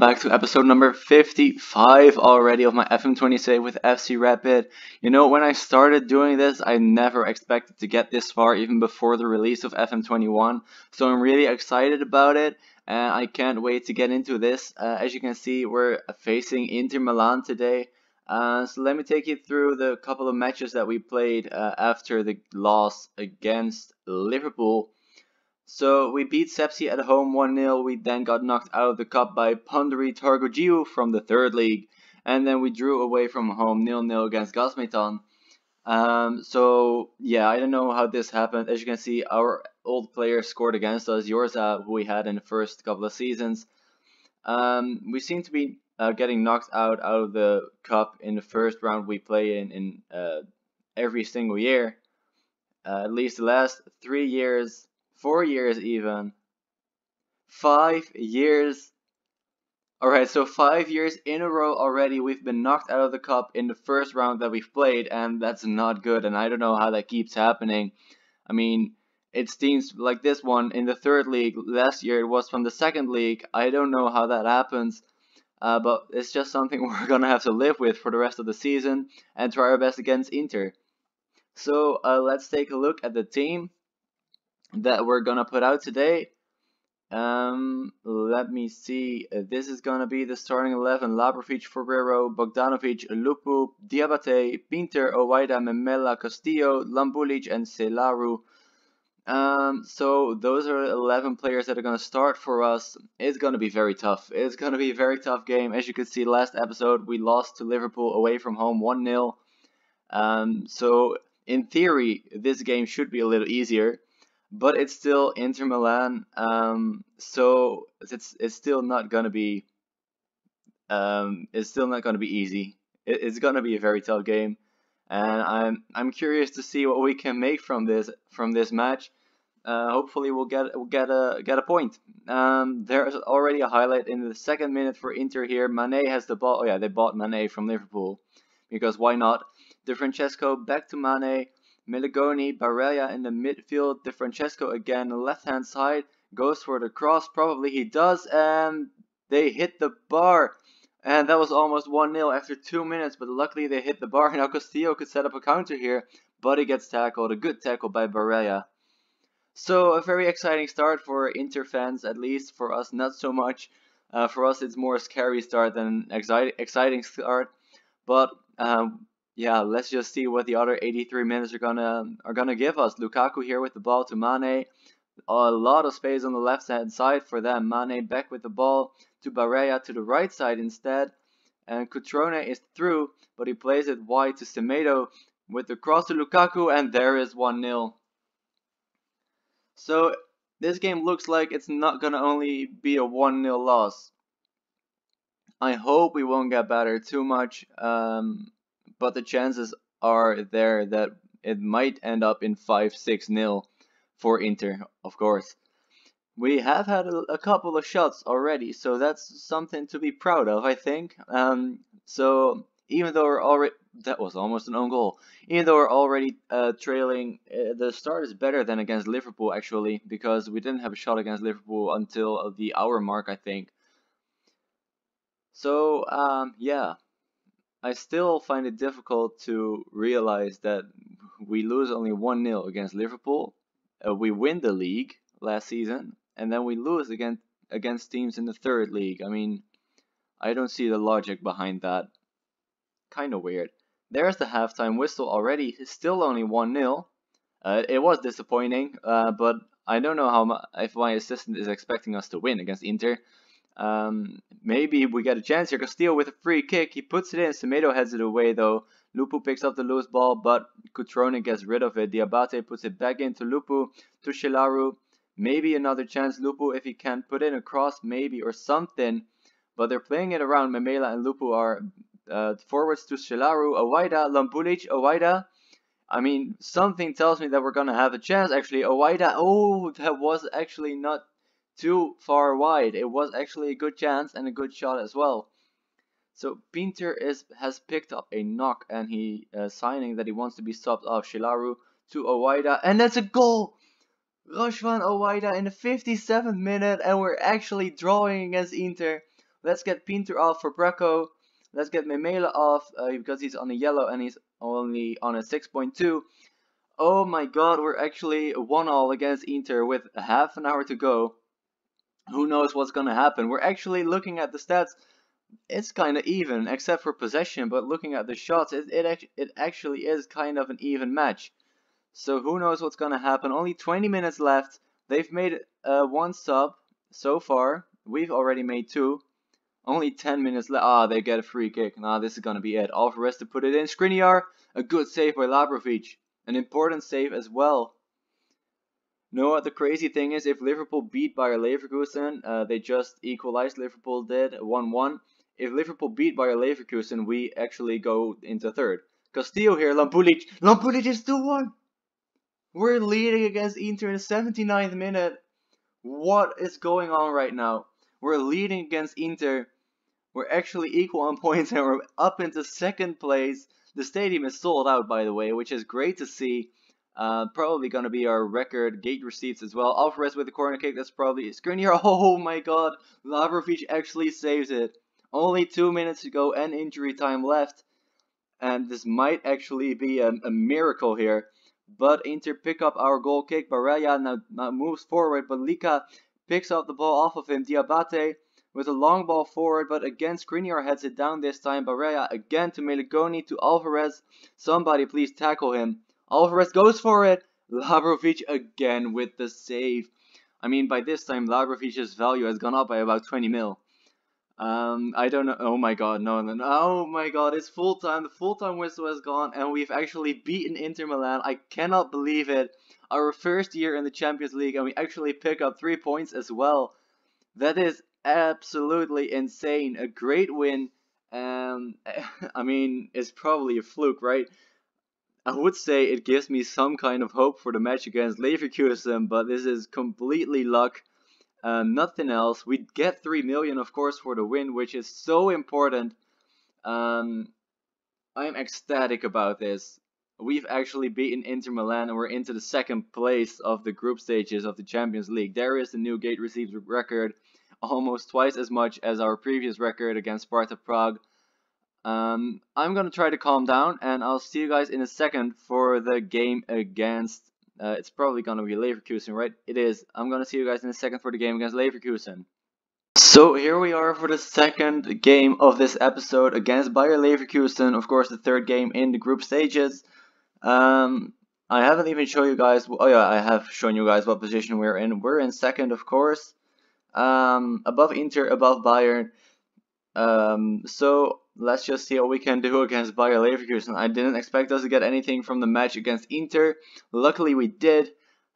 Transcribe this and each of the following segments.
back to episode number 55 already of my FM20 save with FC Rapid. You know, when I started doing this, I never expected to get this far even before the release of FM21. So I'm really excited about it and I can't wait to get into this. As you can see, we're facing Inter Milan today. So let me take you through the couple of matches that we played after the loss against Liverpool. So we beat Sepsi at home 1-0. We then got knocked out of the cup by Panduri Targogiu from the third league. And then we drew away from home 0-0 against Gazmetan. So yeah, I don't know how this happened. As you can see, our old players scored against us. Yorza, who we had in the first couple of seasons. We seem to be getting knocked out of the cup in the first round we play in every single year. At least the last 3 years. 4 years even. 5 years. Alright, so 5 years in a row already we've been knocked out of the cup in the first round that we've played, and that's not good, and I don't know how that keeps happening. I mean, it's teams like this one in the third league. Last year it was from the second league. I don't know how that happens, but it's just something we're gonna have to live with for the rest of the season and try our best against Inter. So let's take a look at the team that we're gonna put out today. Let me see. This is gonna be the starting 11: Labrovic, Forero, Bogdanovic, Lupu, Diabate, Pinter, Owaida, Memela, Castillo, Lambulic, and Selaru. So those are 11 players that are gonna start for us. It's gonna be very tough. It's gonna be a very tough game. As you could see last episode, we lost to Liverpool away from home 1-0. So in theory, this game should be a little easier. But it's still Inter Milan, so it's still not gonna be easy. It's gonna be a very tough game, and I'm curious to see what we can make from this match. Hopefully we'll get a point. There's already a highlight in the second minute for Inter here. Mane has the ball. Oh yeah, they bought Mane from Liverpool because why not? De Francesco back to Mane. Miligoni, Barella in the midfield. De Francesco again, left hand side, goes for the cross, probably he does, and they hit the bar. And that was almost 1-0 after 2 minutes, but luckily they hit the bar. Now Castillo could set up a counter here, but he gets tackled. A good tackle by Barella. So a very exciting start for Inter fans, at least. For us, not so much. For us, it's more a scary start than an exciting start. But yeah, let's just see what the other 83 minutes are gonna give us. Lukaku here with the ball to Mane. A lot of space on the left hand side for them. Mane back with the ball to Barella to the right side instead. And Cutrone is through, but he plays it wide to Semedo with the cross to Lukaku, and there is 1-0. So this game looks like it's not gonna only be a 1-0 loss. I hope we won't get battered too much. But the chances are there that it might end up in 5-6-0 for Inter, of course. We have had a couple of shots already, so that's something to be proud of, I think. So even though we're already, that was almost an own goal. Even though we're already trailing, the start is better than against Liverpool actually, because we didn't have a shot against Liverpool until the hour mark, I think. So yeah. I still find it difficult to realize that we lose only 1-0 against Liverpool. We win the league last season, and then we lose against teams in the third league. I mean, I don't see the logic behind that. Kind of weird. There's the halftime whistle already. It's still only 1-0. It was disappointing, but I don't know if my assistant is expecting us to win against Inter. Maybe we get a chance here. Castillo with a free kick. He puts it in. Semedo heads it away though. Lupu picks up the loose ball, but Cutrone gets rid of it. Diabate puts it back into Lupu to Shelaru. Maybe another chance. Lupu, if he can put in a cross, maybe, or something. But they're playing it around. Memela and Lupu are forwards to Shelaru. Owaida, Lambulic, Owaida. I mean, something tells me that we're gonna have a chance. Actually, Owaida. Oh, that was actually not too far wide. It was actually a good chance and a good shot as well. So Pinter has picked up a knock, and he signing that he wants to be stopped off. Shelaru to Owaida, and that's a goal. Roshvan Owaida in the 57th minute, and we're actually drawing against Inter. Let's get Pinter off for Brecco. Let's get Memela off because he's on a yellow and he's only on a 6.2. Oh my god, we're actually 1-all against Inter with half an hour to go. Who knows what's gonna happen? We're actually looking at the stats. It's kind of even, except for possession, but looking at the shots, it actually is kind of an even match. So who knows what's gonna happen? Only 20 minutes left. They've made one sub so far. We've already made two. Only 10 minutes left. Ah, they get a free kick. Nah, this is gonna be it. Alvarez to put it in. Skriniar, a good save by Labrovic. An important save as well. Know what the crazy thing is? If Liverpool beat Bayer Leverkusen, they just equalized. Liverpool did 1-1. If Liverpool beat Bayer Leverkusen, we actually go into third. Castillo here, Lampulic. Lampulic is 2-1. We're leading against Inter in the 79th minute. What is going on right now? We're leading against Inter. We're actually equal on points and we're up into second place. The stadium is sold out, by the way, which is great to see. Probably going to be our record gate receipts as well. Alvarez with the corner kick. That's probably Skriniar. Oh my god. Labrovic actually saves it. Only 2 minutes to go and injury time left. And this might actually be a miracle here. But Inter pick up our goal kick. Barella now moves forward, but Lika picks up the ball off of him. Diabate with a long ball forward, but again Skriniar heads it down this time. Barella again to Meligoni, to Alvarez. Somebody please tackle him. Alvarez goes for it. Labrovic again with the save. I mean, by this time Labrovic's value has gone up by about 20 mil. I don't know. Oh my god, no. Oh my god, it's full time. The full time whistle has gone, and we've actually beaten Inter Milan. I cannot believe it. Our first year in the Champions League, and we actually pick up 3 points as well. That is absolutely insane. A great win. I mean, it's probably a fluke, right? I would say it gives me some kind of hope for the match against Leverkusen, but this is completely luck. Nothing else. We get 3 million, of course, for the win, which is so important. I'm ecstatic about this. We've actually beaten Inter Milan and we're into the second place of the group stages of the Champions League. There is the new gate received record, almost twice as much as our previous record against Sparta Prague. I'm gonna try to calm down, and I'll see you guys in a second for the game against. It's probably gonna be Leverkusen, right? It is. I'm gonna see you guys in a second for the game against Leverkusen. So here we are for the second game of this episode against Bayer Leverkusen. Of course, the third game in the group stages. I haven't even shown you guys. Oh yeah, I have shown you guys what position we're in. We're in second, of course. Above Inter, above Bayern. So let's just see what we can do against Bayer Leverkusen. I didn't expect us to get anything from the match against Inter. Luckily we did.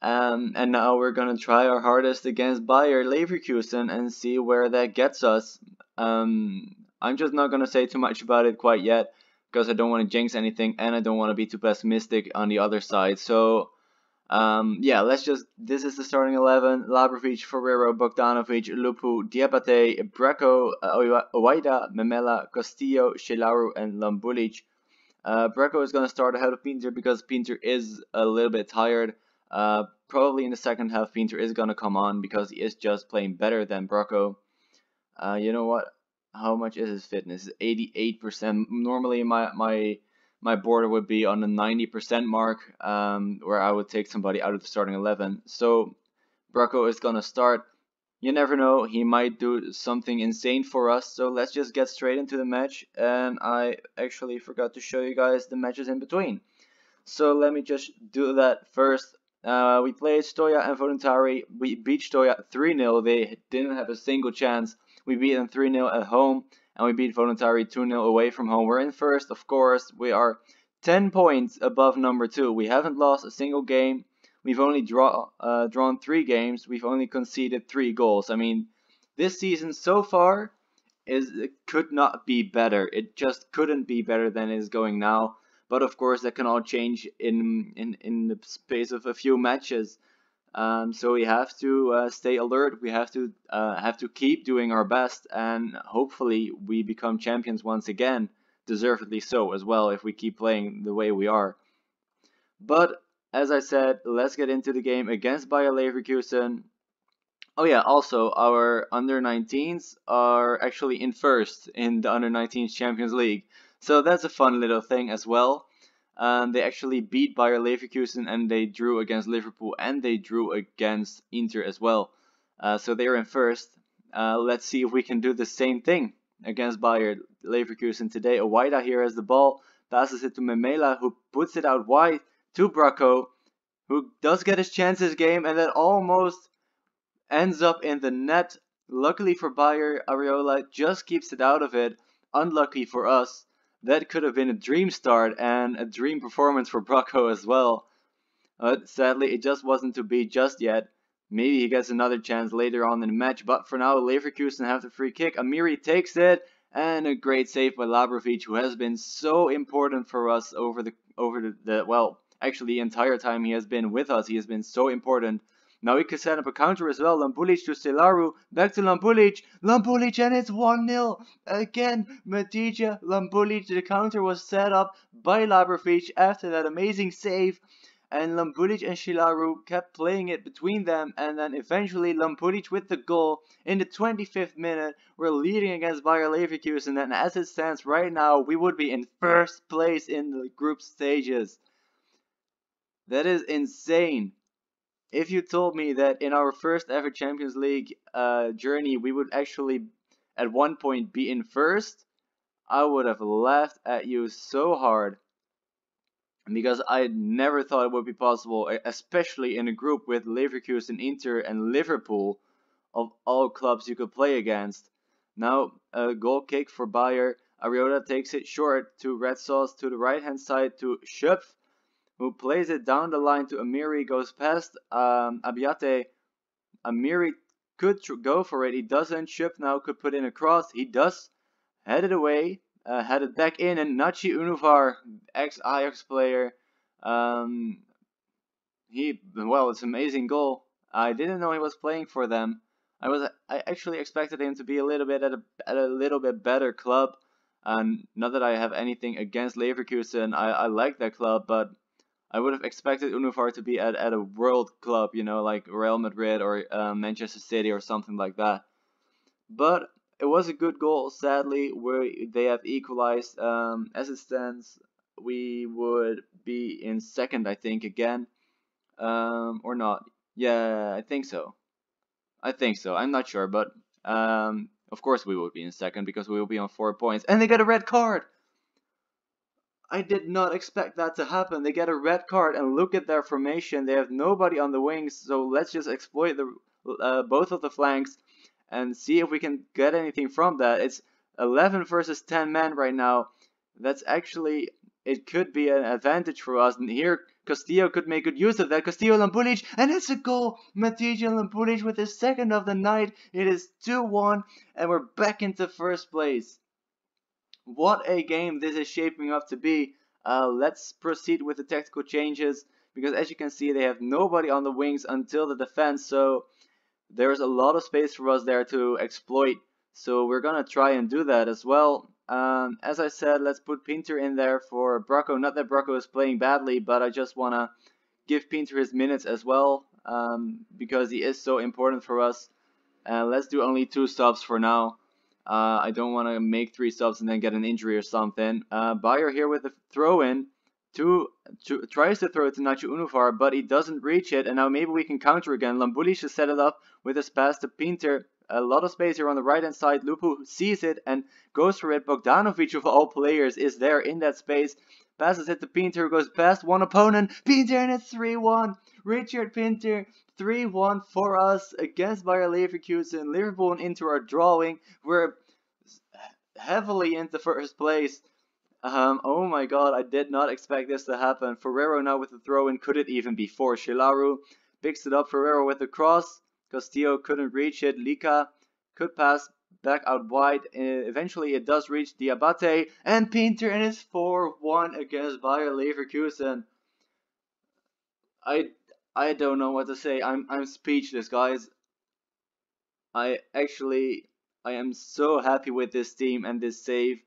And now we're gonna try our hardest against Bayer Leverkusen and see where that gets us. I'm just not gonna say too much about it quite yet because I don't want to jinx anything and I don't want to be too pessimistic on the other side. So yeah, this is the starting 11. Labrovic, Ferrero, Bogdanovic, Lupu, Diabate, Brecco, Owaida, Memela, Castillo, Shelaru, and Lambulic. Brecco is going to start ahead of Pinter because Pinter is a little bit tired. Probably in the second half, Pinter is going to come on because he is just playing better than Brecco. You know what? How much is his fitness? 88%. Normally my border would be on the 90% mark, where I would take somebody out of the starting 11. So Brecco is gonna start. You never know, he might do something insane for us. So let's just get straight into the match. And I actually forgot to show you guys the matches in between. So let me just do that first. We played Stoja and Volontari. We beat Stoja 3-0. They didn't have a single chance. We beat them 3-0 at home. And we beat Volontari 2-0 away from home. We're in first, of course. We are 10 points above number 2. We haven't lost a single game. We've only drawn 3 games. We've only conceded 3 goals. I mean, this season so far could not be better. It just couldn't be better than it is going now. But of course, that can all change in the space of a few matches. So we have to stay alert. We have to keep doing our best, and hopefully we become champions once again, deservedly so as well if we keep playing the way we are. But as I said, let's get into the game against Bayer Leverkusen. Oh yeah, also our under 19s are actually in first in the under 19s Champions League. So that's a fun little thing as well. They actually beat Bayer Leverkusen and they drew against Liverpool and they drew against Inter as well. So they're in first. Let's see if we can do the same thing against Bayer Leverkusen today. Owaida here has the ball, passes it to Memela, who puts it out wide to Bracco, who does get his chance this game and then almost ends up in the net. Luckily for Bayer, Areola just keeps it out of it. Unlucky for us. That could have been a dream start and a dream performance for Bracco as well. But sadly, it just wasn't to be just yet. Maybe he gets another chance later on in the match, but for now, Leverkusen have the free kick. Amiri takes it, and a great save by Labrovic, who has been so important for us over the well, actually the entire time he has been with us. He has been so important. Now we can set up a counter as well. Lampulic to Stelaru, back to Lampulic, and it's 1-0. Again, Matija, Lampulic, the counter was set up by Labrovic after that amazing save. And Lampulic and Shilaru kept playing it between them, and then eventually Lampulic with the goal in the 25th minute. We're leading against Bayer Leverkusen, and as it stands right now, we would be in first place in the group stages. That is insane. If you told me that in our first ever Champions League journey we would actually at one point be in first, I would have laughed at you so hard. Because I never thought it would be possible, especially in a group with Leverkusen, Inter and Liverpool, of all clubs you could play against. Now a goal kick for Bayer. Areola takes it short to Red Sauce to the right hand side to Schöpf, who plays it down the line to Amiri, goes past Abiate. Amiri could go for it, he doesn't. Schöpf now could put in a cross, he does. Head it away, had it back in, and Nachi Unuvar, ex-Ajax player, it's an amazing goal. I didn't know he was playing for them. I actually expected him to be a little bit at a little bit better club. And not that I have anything against Leverkusen, I like that club, but I would have expected Unuvar to be at a world club, you know, like Real Madrid or Manchester City or something like that. But it was a good goal. Sadly, they have equalized. As it stands, we would be in second, I think, again, or not. Yeah, I think so. I'm not sure, but of course we would be in second because we will be on 4 points. And they get a red card. I did not expect that to happen. They get a red card, and look at their formation. They have nobody on the wings, so let's just exploit the both of the flanks and see if we can get anything from that. It's 11 versus 10 men right now. That's actually, it could be an advantage for us. And here, Castillo could make good use of that. Castillo Lampulic, and it's a goal. Matija Lampulic with his second of the night. It is 2-1, and we're back into first place. What a game this is shaping up to be. Let's proceed with the tactical changes, because as you can see, they have nobody on the wings until the defense, so there's a lot of space for us there to exploit. So we're gonna try and do that as well. As I said, let's put Pinter in there for Bracco. Not that Bracco is playing badly, but I just wanna give Pinter his minutes as well, because he is so important for us. Let's do only 2 stops for now. I don't want to make 3 stops and then get an injury or something. Bayer here with the throw-in. Tries to throw it to Nacho Unuvar, but he doesn't reach it. And now maybe we can counter again. Lambulic should set it up with his pass to Pinter. A lot of space here on the right-hand side. Lupu sees it and goes for it. Bogdanovic, of all players, is there in that space. Passes it to Pinter, who goes past one opponent. Pinter, and it's 3-1. Richard Pinter, 3-1 for us against Bayer Leverkusen. Liverpool and Inter are drawing. We're heavily into first place. Oh my god, I did not expect this to happen. Ferrero now with the throw-in. Could it even be for Shilaru? Picks it up. Ferrero with the cross. Castillo couldn't reach it. Lika could pass back out wide. Eventually it does reach Diabate. And Pinter, and it's 4-1 against Bayer Leverkusen. I don't know what to say. I'm speechless, guys. I am so happy with this team and this save.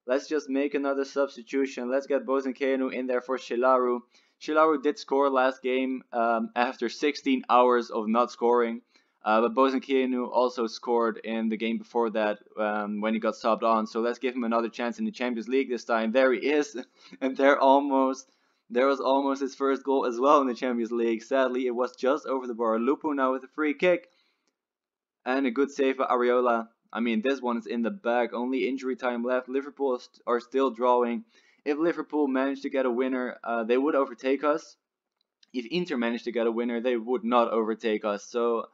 Let's just make another substitution. Let's get Bozenkenu in there for Shilaru. Shilaru did score last game after 16 hours of not scoring. But Bosen Keanu also scored in the game before that when he got subbed on. So let's give him another chance in the Champions League this time. There he is, and there was almost his first goal as well in the Champions League. Sadly, it was just over the bar. Lupu now with a free kick. And a good save by Areola. I mean, this one is in the bag. Only injury time left. Liverpool are still drawing. If Liverpool managed to get a winner, they would overtake us. If Inter managed to get a winner, they would not overtake us. So,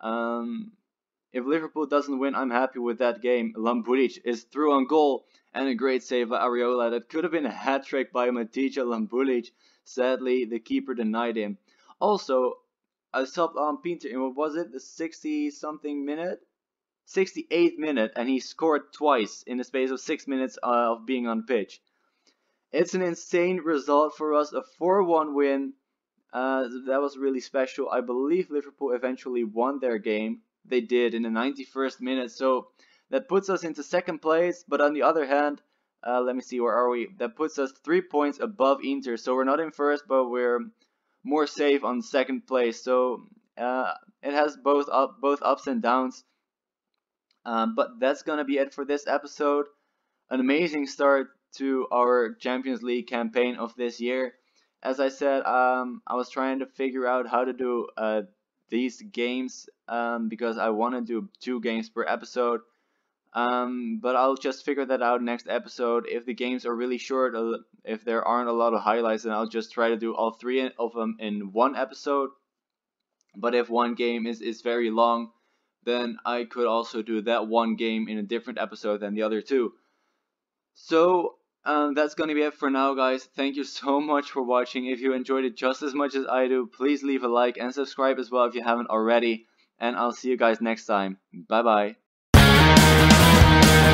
if Liverpool doesn't win, I'm happy with that game. Lambulic is through on goal. And a great save by Areola. That could have been a hat-trick by Matija Lambulic. Sadly, the keeper denied him. Also, I subbed on Pinter in, what was it, the 60-something minute? 68th minute, and he scored twice in the space of 6 minutes of being on pitch. It's an insane result for us, a 4-1 win. That was really special. I believe Liverpool eventually won their game. They did in the 91st minute, so that puts us into second place. But on the other hand, let me see, where are we? That puts us 3 points above Inter, so we're not in first, but we're more safe on second place. So it has both ups and downs. But that's gonna be it for this episode. An amazing start to our Champions League campaign of this year. As I said, I was trying to figure out how to do these games because I want to do 2 games per episode. But I'll just figure that out next episode. If the games are really short, if there aren't a lot of highlights, then I'll just try to do all 3 of them in one episode. But if one game is very long, then I could also do that one game in a different episode than the other 2. So that's gonna be it for now, guys. Thank you so much for watching. If you enjoyed it just as much as I do, please leave a like and subscribe as well if you haven't already. And I'll see you guys next time. Bye bye.